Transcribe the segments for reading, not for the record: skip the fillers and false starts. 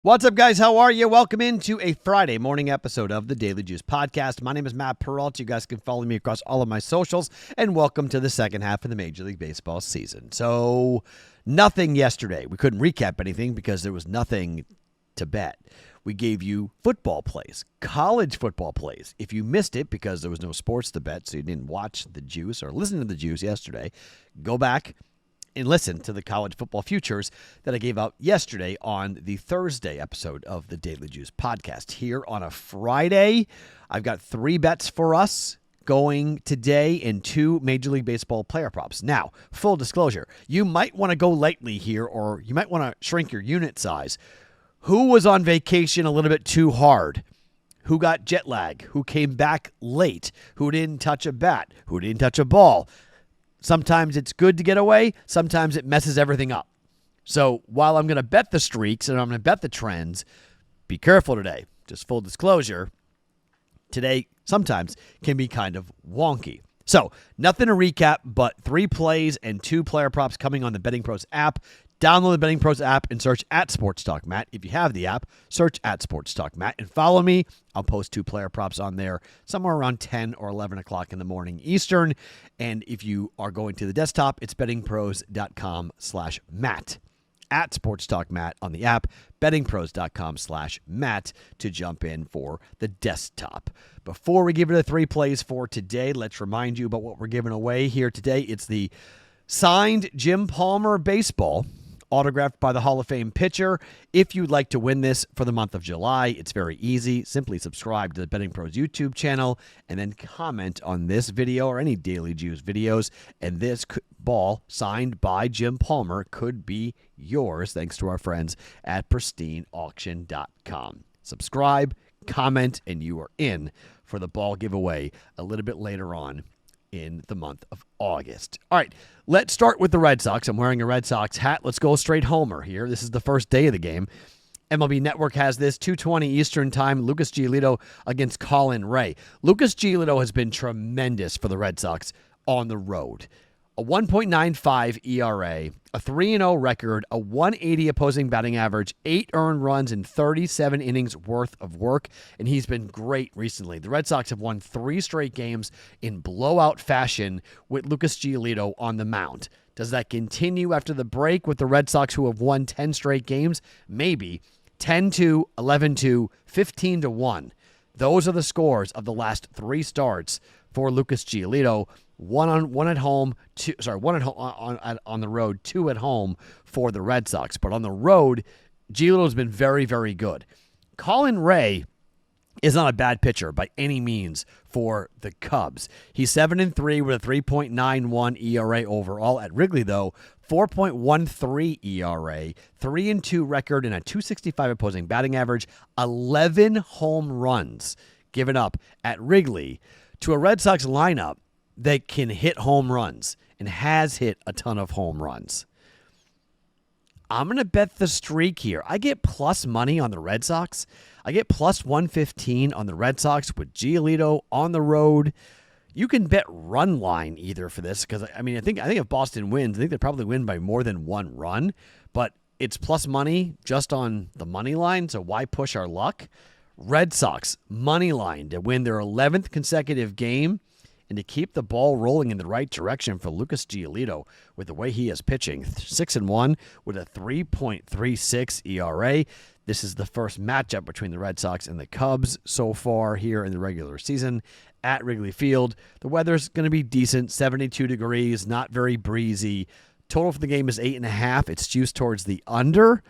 What's up, guys? How are you? Welcome into a Friday morning episode of the Daily Juice Podcast. My name is Matt Peralta. You guys can follow me across all of my socials, and welcome to the second half of the Major League Baseball season. So, nothing yesterday. We couldn't recap anything because there was nothing to bet. We gave you football plays, college football plays. If you missed it because there was no sports to bet, so you didn't watch the Juice or listen to the Juice yesterday, go back and listen to the college football futures that I gave out yesterday on the Thursday episode of the Daily Juice Podcast. Here on a Friday, I've got 3 bets for us going today in 2 Major League Baseball player props. Now, full disclosure, you might want to go lightly here, or you might want to shrink your unit size. Who was on vacation a little bit too hard? Who got jet lag? Who came back late? Who didn't touch a bat? Who didn't touch a ball? Sometimes it's good to get away. Sometimes it messes everything up. So while I'm going to bet the streaks and I'm going to bet the trends, be careful today. Just full disclosure, today sometimes can be kind of wonky. So nothing to recap, but 3 plays and 2 player props coming on the Betting Pros app. Download the Betting Pros app and search at Sports Talk Matt. If you have the app, search at Sports Talk Matt and follow me. I'll post 2 player props on there somewhere around 10 or 11 o'clock in the morning Eastern. And if you are going to the desktop, it's bettingpros.com/Matt. At Sports Talk Matt on the app, bettingpros.com/Matt to jump in for the desktop. Before we give you the 3 plays for today, let's remind you about what we're giving away here today. It's the signed Jim Palmer baseball, autographed by the Hall of Fame pitcher. If you'd like to win this for the month of July, it's very easy. Simply subscribe to the Betting Pros YouTube channel and then comment on this video or any Daily Juice videos. And this ball signed by Jim Palmer could be yours thanks to our friends at pristineauction.com. Subscribe, comment, and you are in for the ball giveaway a little bit later on in the month of August. All right, let's start with the Red Sox. I'm wearing a Red Sox hat. Let's go straight homer here. This is the first day of the game. MLB Network has this, 2:20 Eastern time, Lucas Giolito against Colin Ray. Lucas Giolito has been tremendous for the Red Sox on the road. A 1.95 ERA, a 3-0 record, a 180 opposing batting average, 8 earned runs in 37 innings worth of work, and he's been great recently. The Red Sox have won 3 straight games in blowout fashion with Lucas Giolito on the mound. Does that continue after the break with the Red Sox, who have won 10 straight games? Maybe. 10-2, 11-2, 15-1. Those are the scores of the last 3 starts for Lucas Giolito. One at home, on the road, 2 at home for the Red Sox. But on the road, Giolito's been very, very good. Colin Ray is not a bad pitcher by any means for the Cubs. He's 7-3 with a 3.91 ERA overall. At Wrigley, though, 4.13 ERA, 3-2 record, and a 265 opposing batting average, 11 home runs given up at Wrigley to a Red Sox lineup that can hit home runs and has hit a ton of home runs. I'm going to bet the streak here. I get plus money on the Red Sox. I get plus 115 on the Red Sox with Giolito on the road. You can bet run line either for this because, I think if Boston wins, I think they probably win by more than 1 run, but it's plus money just on the money line, so why push our luck? Red Sox money line to win their 11th consecutive game and to keep the ball rolling in the right direction for Lucas Giolito with the way he is pitching. 6-1 with a 3.36 ERA. This is the first matchup between the Red Sox and the Cubs so far here in the regular season at Wrigley Field. The weather's going to be decent, 72 degrees, not very breezy. Total for the game is 8.5. It's juiced towards the under.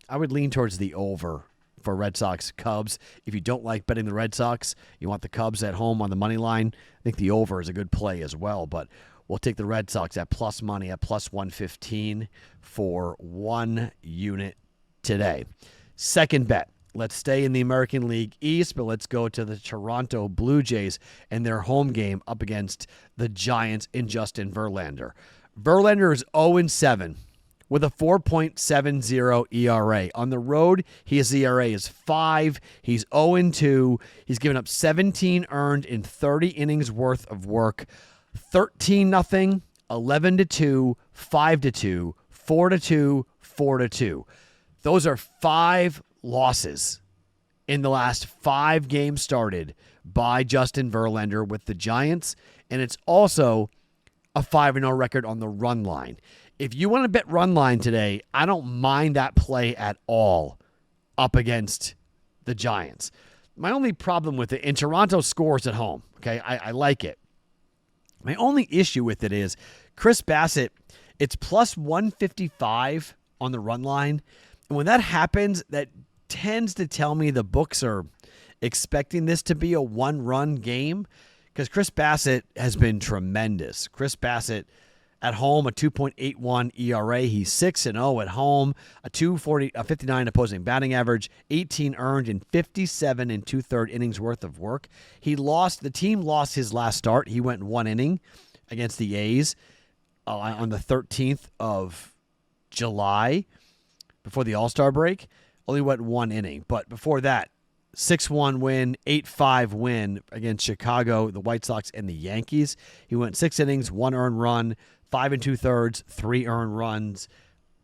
I would lean towards the over for Red Sox Cubs. If you don't like betting the Red Sox, you want the Cubs at home on the money line, I think the over is a good play as well, but we'll take the Red Sox at plus money at plus 115 for 1 unit today. Second bet. Let's stay in the American League East, but let's go to the Toronto Blue Jays and their home game up against the Giants in Justin Verlander. Verlander is 0-7 with a 4.70 ERA. On the road, his ERA is 5. He's 0-2. He's given up 17 earned in 30 innings worth of work. 13-0, 11-2, 5-2, 4-2, 4-2. Those are 5 losses in the last 5 games started by Justin Verlander with the Giants, and it's also a 5-0 record on the run line. If you want to bet run line today, I don't mind that play at all up against the Giants. My only problem with it, and Toronto scores at home, okay? I like it. My only issue with it is Chris Bassitt, it's plus 155 on the run line. And when that happens, that tends to tell me the books are expecting this to be a one-run game because Chris Bassitt has been tremendous. Chris Bassitt at home, a 2.81 ERA. He's 6-0 at home, a 59 opposing batting average, 18 earned in 57 and 2/3 innings worth of work. The team lost his last start. He went 1 inning against the A's on the 13th of July before the All-Star break. Only went 1 inning. But before that, 6-1 win, 8-5 win against Chicago, the White Sox, and the Yankees. He went 6 innings, 1 earned run, 5 2/3, 3 earned runs.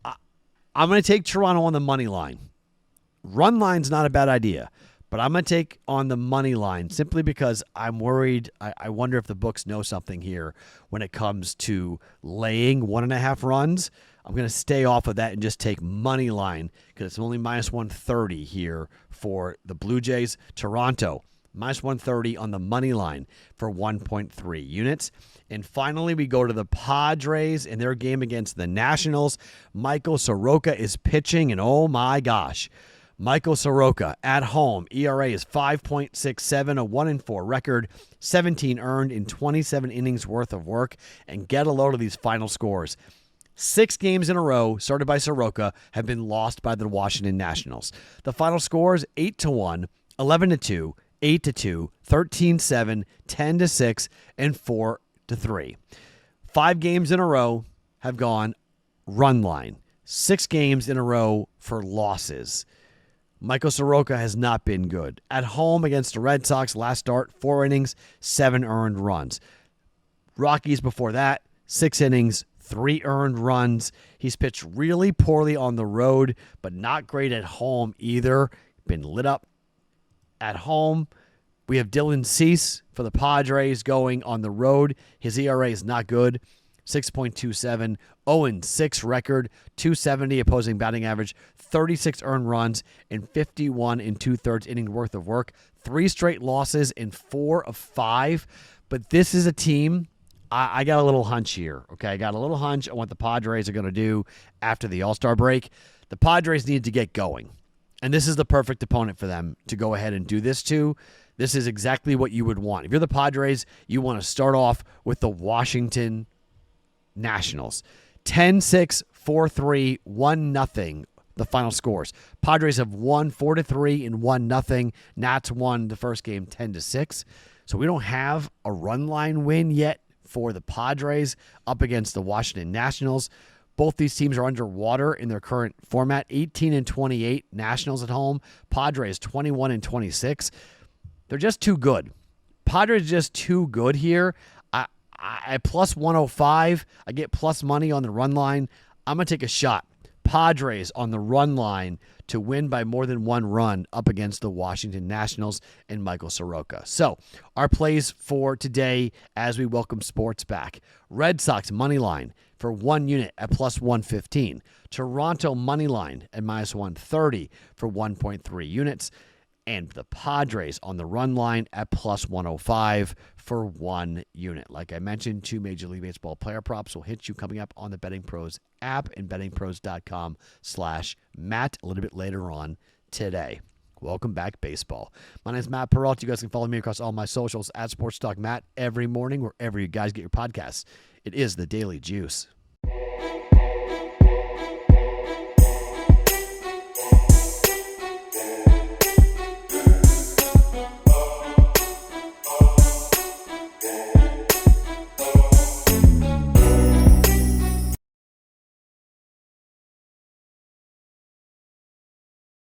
I'm going to take Toronto on the money line. Run line's not a bad idea, but I'm going to take on the money line simply because I'm worried. I wonder if the books know something here when it comes to laying 1.5 runs. I'm going to stay off of that and just take money line because it's only minus 130 here for the Blue Jays. Toronto, minus 130 on the money line for 1.3 units. And finally, we go to the Padres in their game against the Nationals. Michael Soroka is pitching, and oh my gosh, Michael Soroka at home. ERA is 5.67, a 1-4 record, 17 earned in 27 innings worth of work. And get a load of these final scores. 6 games in a row, started by Soroka, have been lost by the Washington Nationals. The final scores, 8-1, 11-2, 8-2, 13-7, 10-6, and 4-3. 5 games in a row have gone run line. 6 games in a row for losses. Michael Soroka has not been good. At home against the Red Sox, last start, 4 innings, 7 earned runs. Rockies before that, 6 innings, 3 earned runs. He's pitched really poorly on the road, but not great at home either. Been lit up at home. We have Dylan Cease for the Padres going on the road. His ERA is not good. 6.27, 0-6 record, 270 opposing batting average, 36 earned runs, and 51 2/3 inning worth of work. 3 straight losses in 4 of 5. But this is a team, I got a little hunch here, okay? I got a little hunch on what the Padres are going to do after the All-Star break. The Padres need to get going, and this is the perfect opponent for them to go ahead and do this to. This is exactly what you would want. If you're the Padres, you want to start off with the Washington Nationals. 10-6, 4-3, 1-0, the final scores. Padres have won 4-3 and 1-0. Nats won the first game 10-6. So we don't have a run line win yet for the Padres up against the Washington Nationals. Both these teams are underwater in their current format. 18-28 Nationals at home. Padres 21-26. They're just too good. Padres are just too good here. I plus 105. I get plus money on the run line. I'm going to take a shot. Padres on the run line to win by more than 1 run up against the Washington Nationals and Michael Soroka. So our plays for today as we welcome sports back. Red Sox money line for 1 unit at plus 115. Toronto money line at minus 130 for 1.3 units. And the Padres on the run line at plus 105 for 1 unit. Like I mentioned, 2 Major League Baseball player props will hit you coming up on the Betting Pros app and bettingpros.com/Matt a little bit later on today. Welcome back, baseball. My name is Matt Peralta. You guys can follow me across all my socials at Sports Talk Matt every morning, wherever you guys get your podcasts. It is the Daily Juice.